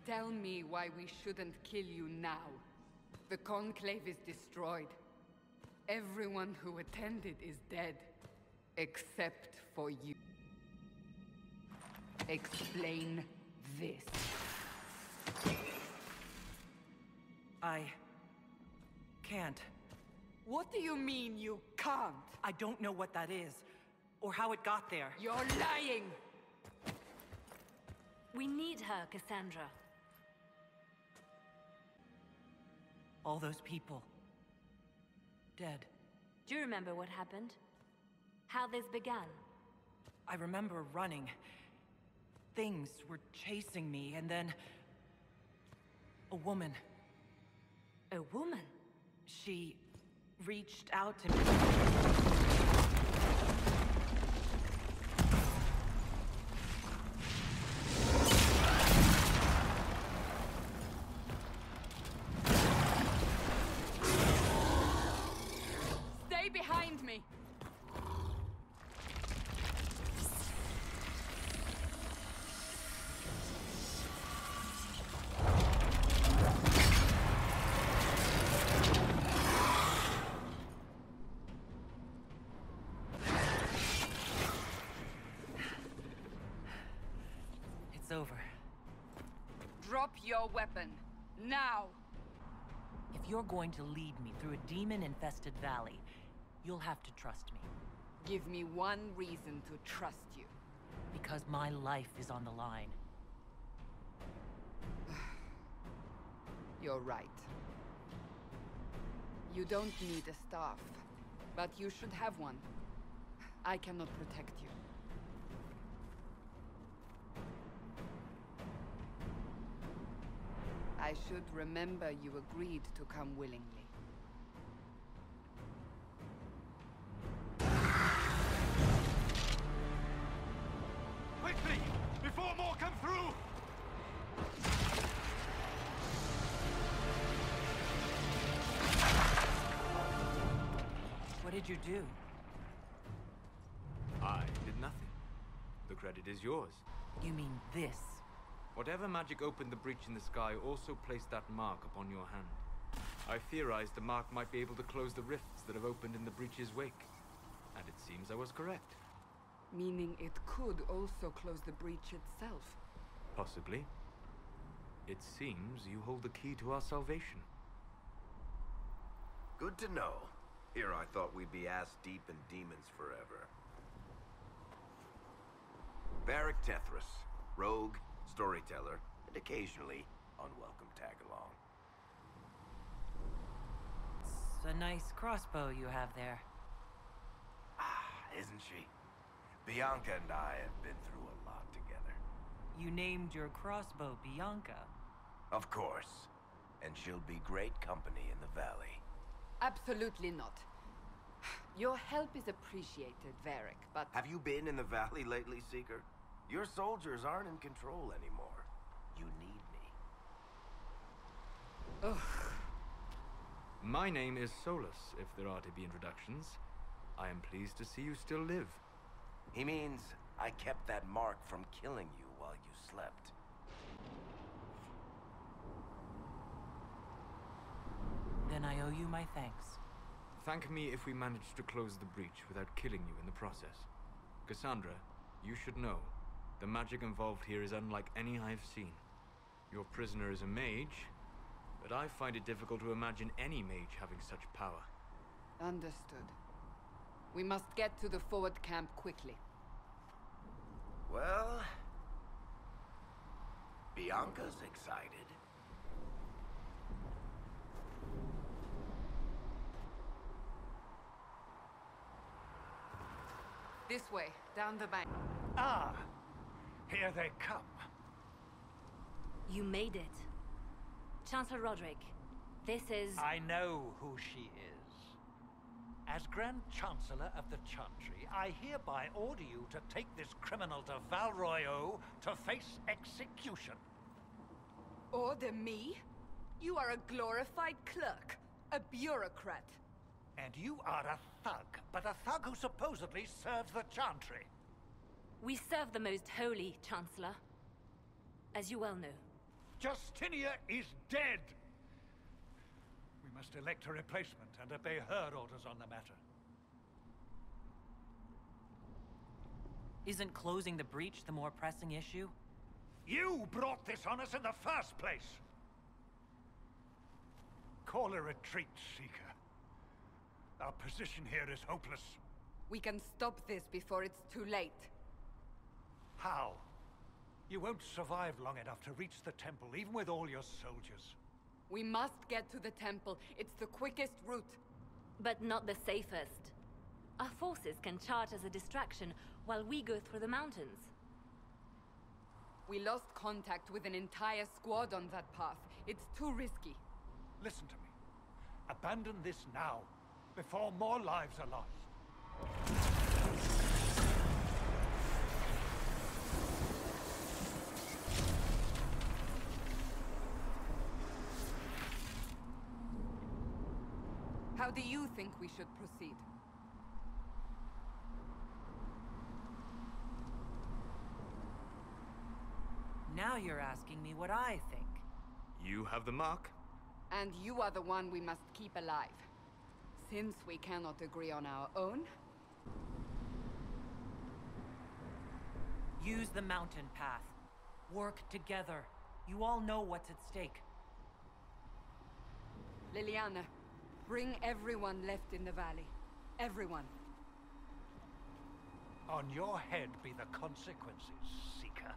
Tell me why we shouldn't kill you now. The Conclave is destroyed. Everyone who attended is dead. Except for you. Explain this. I can't. What do you mean you can't? I don't know what that is, or how it got there. You're lying! We need her, Cassandra. All those people. Dead. Do you remember what happened? How this began? I remember running. Things were chasing me, and then... a woman. A woman? She reached out to me. Stay behind me! It's over. Drop your weapon. Now! If you're going to lead me through a demon-infested valley, you'll have to trust me. Give me one reason to trust you. Because my life is on the line. You're right. You don't need a staff, but you should have one. I cannot protect you. I should remember you agreed to come willingly. Quickly! Before more come through! What did you do? I did nothing. The credit is yours. You mean this? Whatever magic opened the breach in the sky also placed that mark upon your hand. I theorized the mark might be able to close the rifts that have opened in the breach's wake. And it seems I was correct. Meaning it could also close the breach itself. Possibly. It seems you hold the key to our salvation. Good to know. Here I thought we'd be ass-deep in demons forever. Varric Tethras, rogue, storyteller, and occasionally unwelcome tag-along. It's a nice crossbow you have there. Ah, isn't she? Bianca and I have been through a lot together. You named your crossbow Bianca. Of course. And she'll be great company in the valley. Absolutely not. Your help is appreciated, Varric, but... Have you been in the valley lately, Seeker? Your soldiers aren't in control anymore. You need me. Ugh. My name is Solus, if there are to be introductions. I am pleased to see you still live. He means I kept that mark from killing you while you slept. Then I owe you my thanks. Thank me if we manage to close the breach without killing you in the process. Cassandra, you should know, the magic involved here is unlike any I've seen. Your prisoner is a mage, but I find it difficult to imagine any mage having such power. Understood. We must get to the forward camp quickly. Well... Bianca's excited. This way, down the bank. Ah, here they come. You made it. Chancellor Roderick, this is... I know who she is. As Grand Chancellor of the Chantry, I hereby order you to take this criminal to Val Royeaux to face execution. Order me? You are a glorified clerk, a bureaucrat. And you are a thug, but a thug who supposedly serves the Chantry. We serve the most holy, Chancellor. As you well know. Justinia is dead! We must elect a replacement and obey her orders on the matter. Isn't closing the breach the more pressing issue? You brought this on us in the first place! Call a retreat, Seeker. Our position here is hopeless. We can stop this before it's too late. How? You won't survive long enough to reach the temple, even with all your soldiers. We must get to the temple. It's the quickest route. But not the safest. Our forces can charge as a distraction while we go through the mountains. We lost contact with an entire squad on that path. It's too risky. Listen to me. Abandon this now, before more lives are lost. How do you think we should proceed? Now you're asking me what I think. You have the mark. And you are the one we must keep alive. Since we cannot agree on our own... Use the mountain path. Work together. You all know what's at stake. Liliana, bring everyone left in the valley. Everyone. On your head be the consequences, Seeker.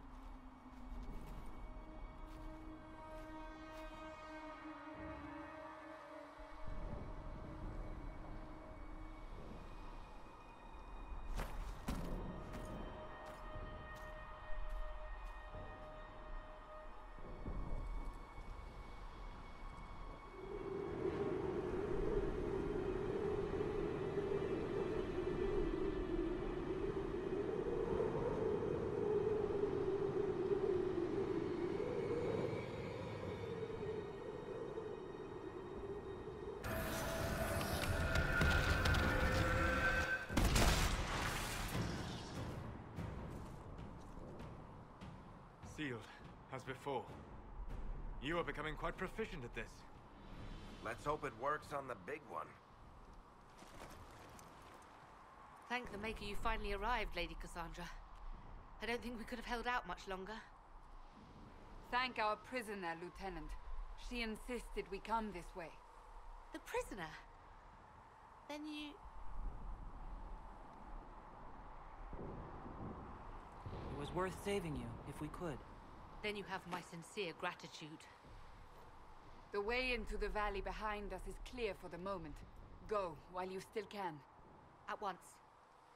Sealed, as before. You are becoming quite proficient at this. Let's hope it works on the big one. Thank the Maker you finally arrived, Lady Cassandra. I don't think we could have held out much longer. Thank our prisoner, Lieutenant. She insisted we come this way. The prisoner? Then you... It was worth saving you, if we could. Then you have my sincere gratitude. The way into the valley behind us is clear for the moment. Go, while you still can. At once.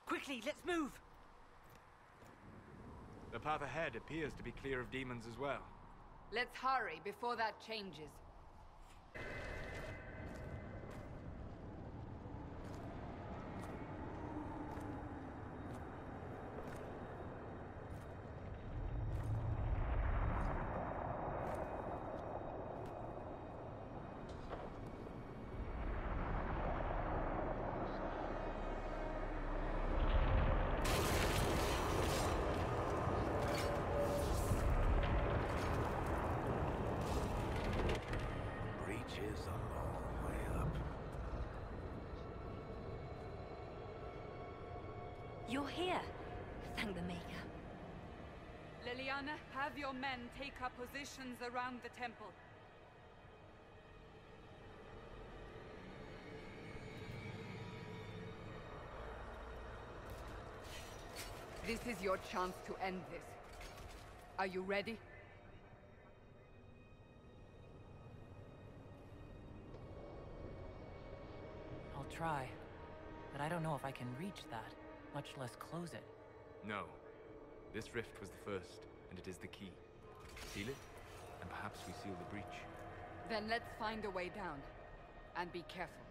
Quickly, let's move! The path ahead appears to be clear of demons as well. Let's hurry before that changes. You're here. Thank the Maker. Liliana, have your men take up positions around the temple. This is your chance to end this. Are you ready? I'll try. But I don't know if I can reach that, much less close it. No. This rift was the first, and it is the key. Seal it, and perhaps we seal the breach. Then let's find a way down. And be careful.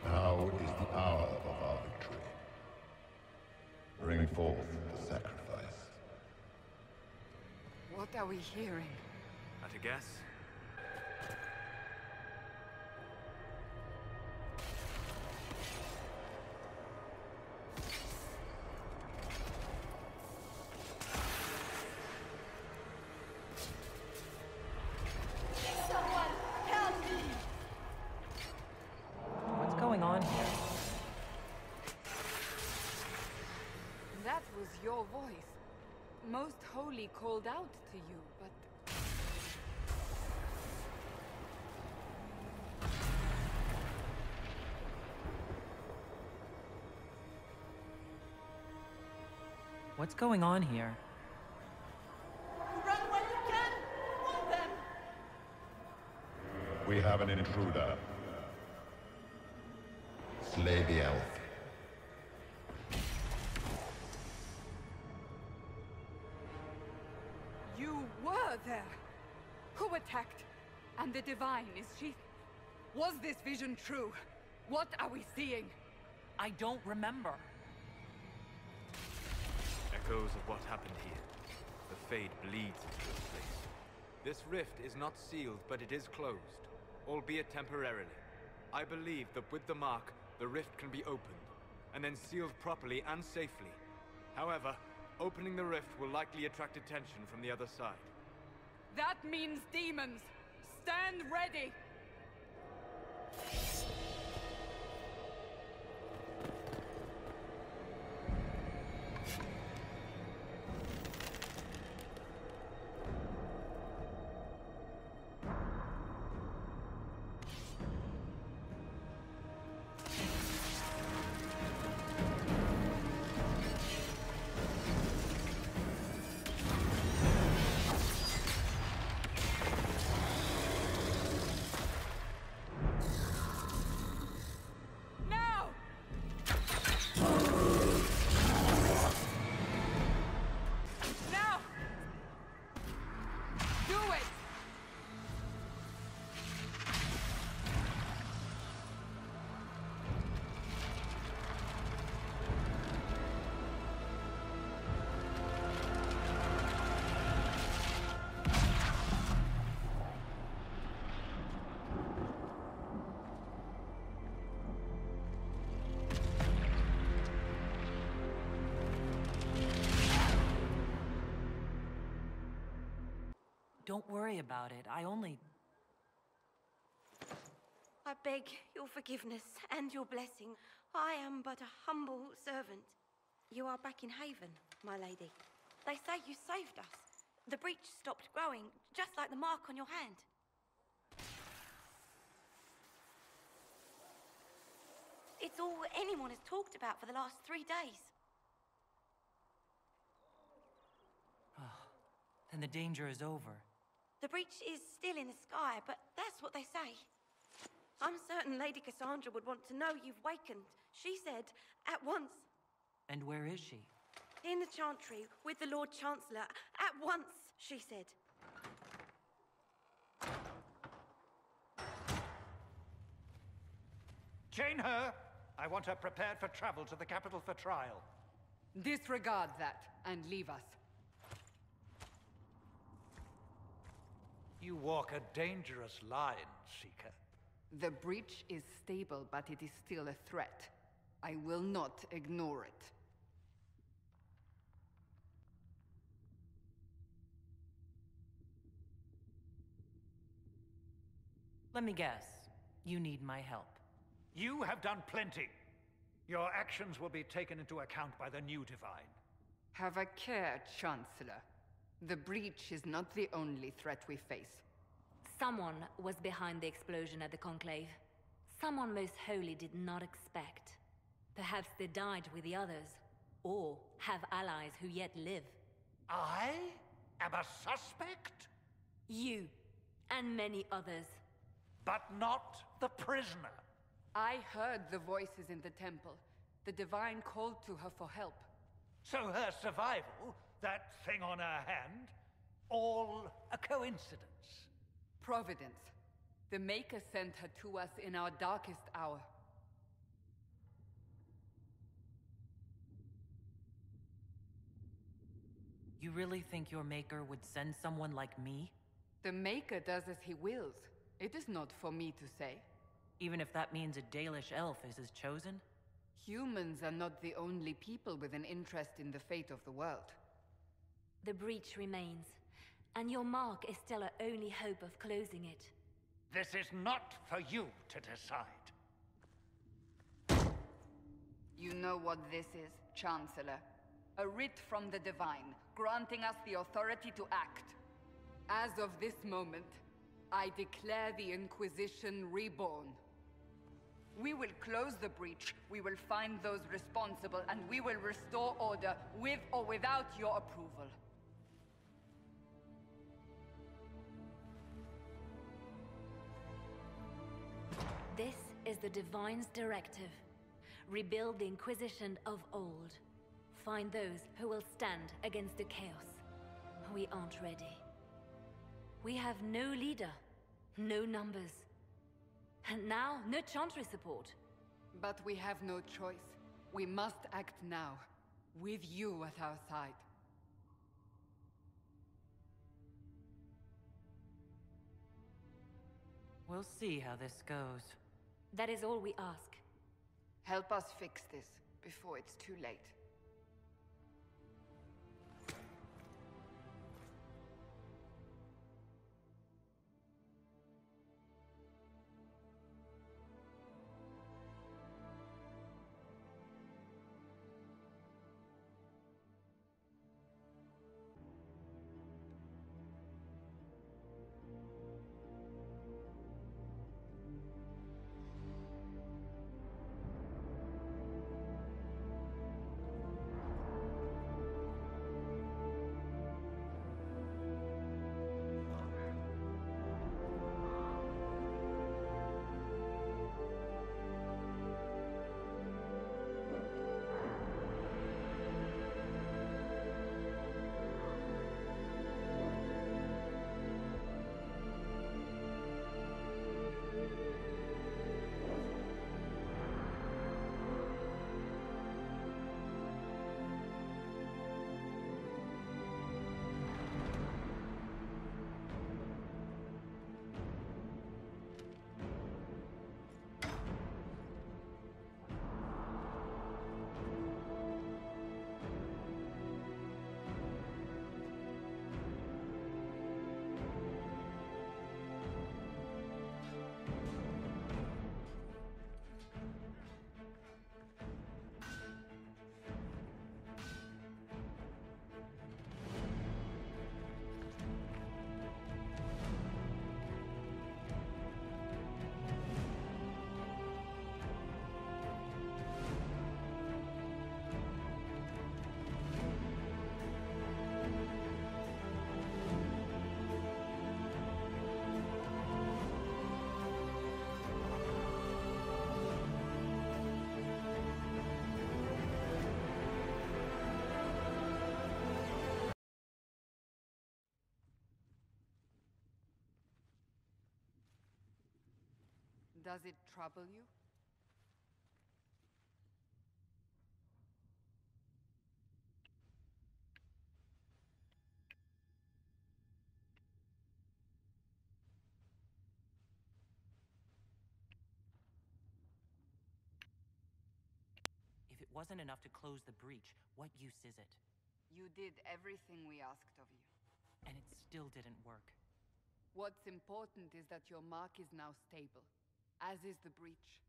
Now is the hour of our victory. Bring forth the sacrifice. What are we hearing? At a guess? your voice. Most Holy called out to you, but... What's going on here? Run while you can! Hold them! We have an intruder. Slay the elf. You were there! Who attacked? And the Divine, is she... Was this vision true? What are we seeing? I don't remember. Echoes of what happened here. The fade bleeds into this place. This rift is not sealed, but it is closed, albeit temporarily. I believe that with the mark, the rift can be opened, and then sealed properly and safely. However, opening the rift will likely attract attention from the other side. That means demons! Stand ready! Don't worry about it. I beg your forgiveness and your blessing. I am but a humble servant. You are back in Haven, my lady. They say you saved us. The breach stopped growing, just like the mark on your hand. It's all anyone has talked about for the last 3 days. Then the danger is over. The breach is still in the sky, but that's what they say. I'm certain Lady Cassandra would want to know you've wakened. She said, at once. And where is she? In the Chantry, with the Lord Chancellor. At once, she said. Chain her! I want her prepared for travel to the capital for trial. Disregard that, and leave us. You walk a dangerous line, Seeker. The breach is stable, but it is still a threat. I will not ignore it. Let me guess. You need my help. You have done plenty. Your actions will be taken into account by the new Divine. Have a care, Chancellor. The breach is not the only threat we face. Someone was behind the explosion at the Conclave. Someone Most Holy did not expect. Perhaps they died with the others, or have allies who yet live. I am a suspect? You, and many others. But not the prisoner. I heard the voices in the temple. The Divine called to her for help. So her survival, that thing on her hand, all a coincidence? Providence. The Maker sent her to us in our darkest hour. You really think your Maker would send someone like me? The Maker does as he wills. It is not for me to say. Even if that means a Dalish elf is his chosen? Humans are not the only people with an interest in the fate of the world. The breach remains, and your mark is still our only hope of closing it. This is not for you to decide. You know what this is, Chancellor. A writ from the Divine, granting us the authority to act. As of this moment, I declare the Inquisition reborn. We will close the breach, we will find those responsible, and we will restore order with or without your approval. This is the Divine's directive. Rebuild the Inquisition of old. Find those who will stand against the chaos. We aren't ready. We have no leader, no numbers. And now, no Chantry support. But we have no choice. We must act now, with you at our side. We'll see how this goes. That is all we ask. Help us fix this, before it's too late. Does it trouble you? If it wasn't enough to close the breach, what use is it? You did everything we asked of you. And it still didn't work. What's important is that your mark is now stable, as is the breach.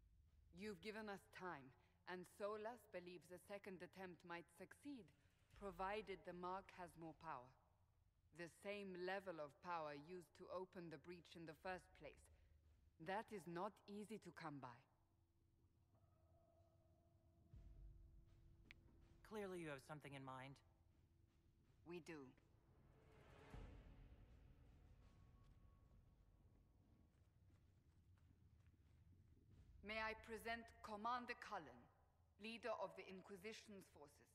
You've given us time, and Solas believes a second attempt might succeed, provided the mark has more power. The same level of power used to open the breach in the first place. That is not easy to come by. Clearly you have something in mind. We do. May I present Commander Cullen, leader of the Inquisition's forces.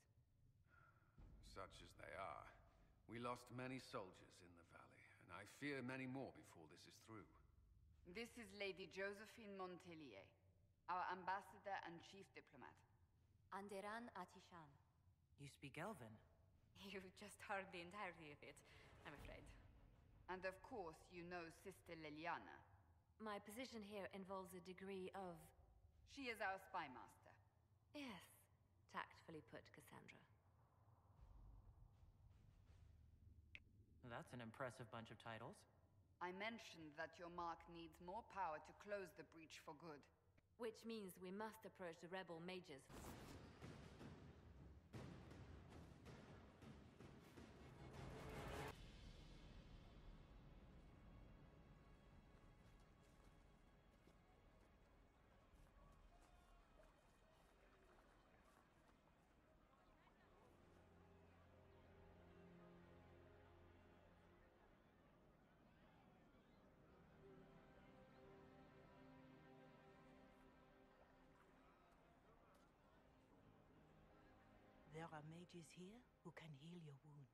Such as they are. We lost many soldiers in the valley, and I fear many more before this is through. This is Lady Josephine Montelier, our ambassador and chief diplomat. Anderan Atishan. You speak Elven? You've just heard the entirety of it, I'm afraid. And of course, you know Sister Liliana. My position here involves a degree of... She is our spy master. Yes, tactfully put, Cassandra. That's an impressive bunch of titles. I mentioned that your mark needs more power to close the breach for good. Which means we must approach the rebel mages. There are mages here who can heal your wounds.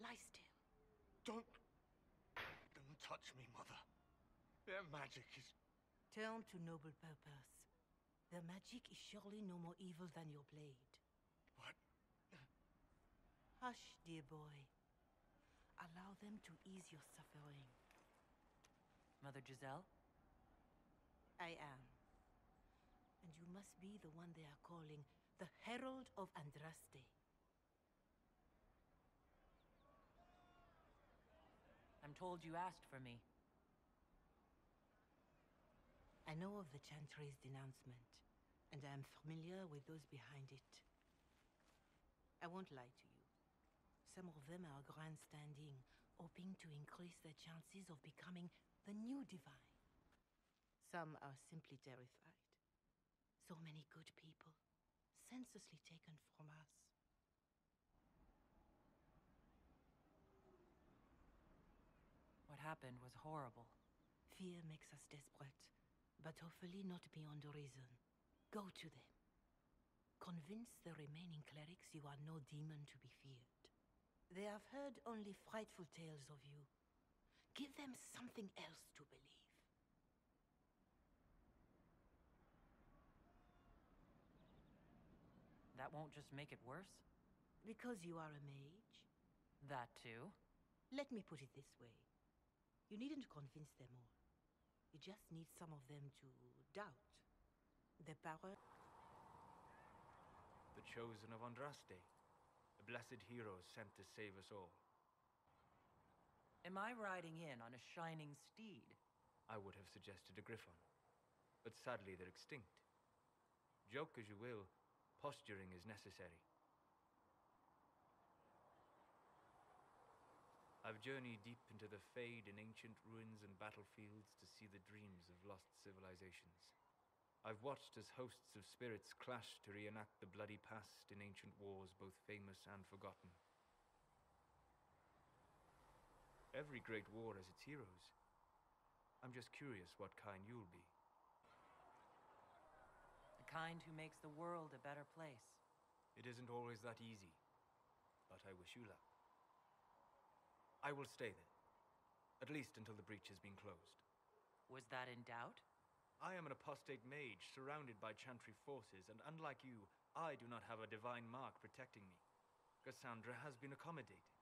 Lie still. Don't touch me, Mother. Their magic is... Turn to noble purpose. Their magic is surely no more evil than your blade. What? Hush, dear boy. Allow them to ease your suffering. Mother Giselle? I am. And you must be the one they are calling the Herald of Andraste. I'm told you asked for me. I know of the Chantry's denouncement, and I am familiar with those behind it. I won't lie to you. Some of them are grandstanding, hoping to increase their chances of becoming the new divine. Some are simply terrified. So many good people, senselessly taken from us. What happened was horrible. Fear makes us desperate, but hopefully not beyond reason. Go to them. Convince the remaining clerics you are no demon to be feared. They have heard only frightful tales of you. Give them something else to believe. That won't just make it worse? Because you are a mage? That too. Let me put it this way. You needn't convince them all. You just need some of them to doubt. The power... The chosen of Andraste. The blessed heroes sent to save us all. Am I riding in on a shining steed? I would have suggested a griffon. But sadly they're extinct. Joke as you will, posturing is necessary. I've journeyed deep into the Fade in ancient ruins and battlefields to see the dreams of lost civilizations. I've watched as hosts of spirits clash to reenact the bloody past in ancient wars both famous and forgotten. Every great war has its heroes. I'm just curious what kind you'll be. The kind who makes the world a better place. It isn't always that easy, but I wish you luck. I will stay there, at least until the breach has been closed. Was that in doubt? I am an apostate mage surrounded by Chantry forces, and unlike you, I do not have a divine mark protecting me. Cassandra has been accommodating,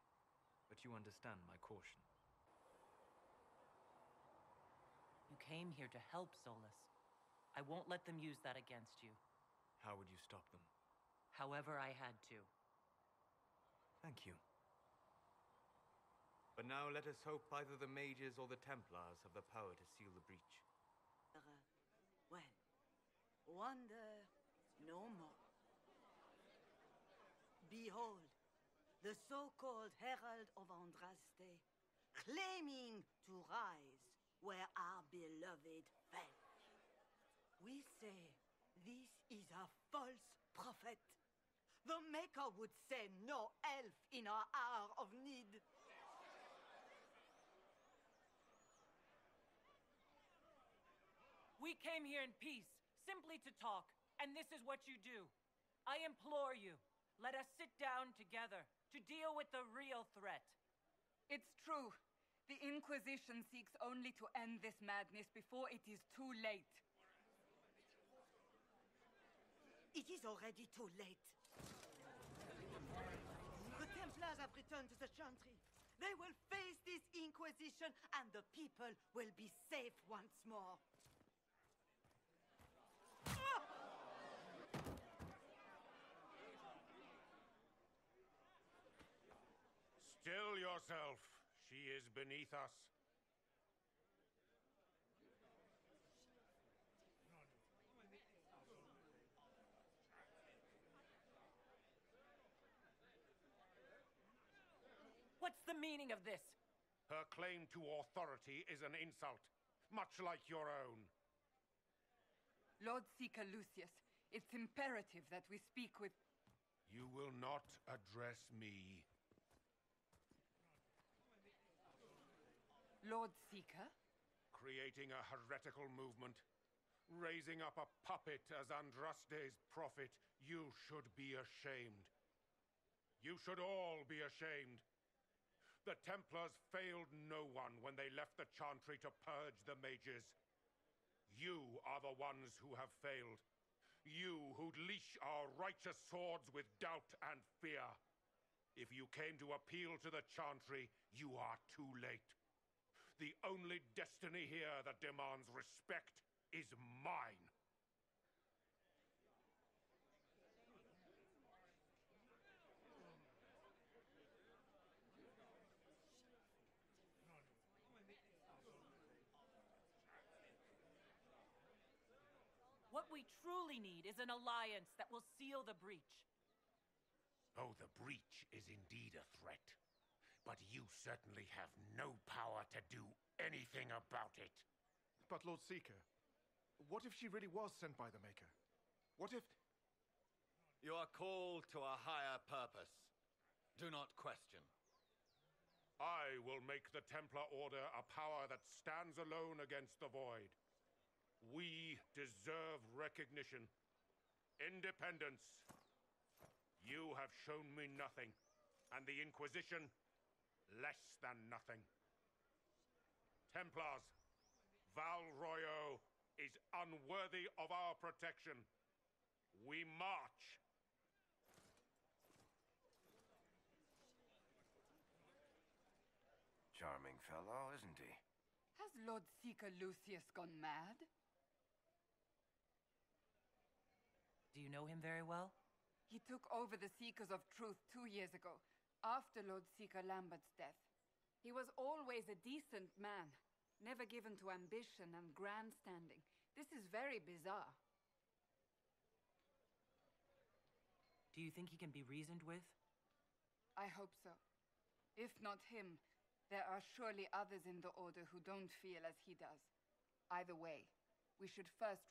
but you understand my caution. You came here to help, Solus. I won't let them use that against you. How would you stop them? However I had to. Thank you. But now let us hope either the mages or the Templars have the power to seal the breach. Well, wonder no more. Behold, the so-called Herald of Andraste, claiming to rise where our beloved fell. We say this is a false prophet. The Maker would send no elf in our hour of need. We came here in peace, simply to talk, and this is what you do. I implore you, let us sit down together to deal with the real threat. It's true. The Inquisition seeks only to end this madness before it is too late. It is already too late. The Templars have returned to the Chantry. They will face this Inquisition, and the people will be safe once more. Still yourself. She is beneath us. What's the meaning of this? Her claim to authority is an insult, much like your own. Lord Seeker Lucius, it's imperative that we speak with... You will not address me. Lord Seeker? Creating a heretical movement. Raising up a puppet as Andraste's prophet, you should be ashamed. You should all be ashamed. The Templars failed no one when they left the Chantry to purge the mages. You are the ones who have failed. You who'd leash our righteous swords with doubt and fear. If you came to appeal to the Chantry, you are too late. The only destiny here that demands respect is mine. What we truly need is an alliance that will seal the breach. Oh, the breach is indeed a threat. But you certainly have no power to do anything about it. But Lord Seeker, what if she really was sent by the Maker? What if... You are called to a higher purpose. Do not question. I will make the Templar Order a power that stands alone against the Void. We deserve recognition. Independence. You have shown me nothing, and the Inquisition, less than nothing. Templars, Val Royeaux is unworthy of our protection. We march. Charming fellow, isn't he? Has Lord Seeker Lucius gone mad? Do you know him very well? He took over the Seekers of Truth 2 years ago, after Lord Seeker Lambert's death. He was always a decent man, never given to ambition and grandstanding. This is very bizarre. Do you think he can be reasoned with? I hope so. If not him, there are surely others in the Order who don't feel as he does. Either way, we should first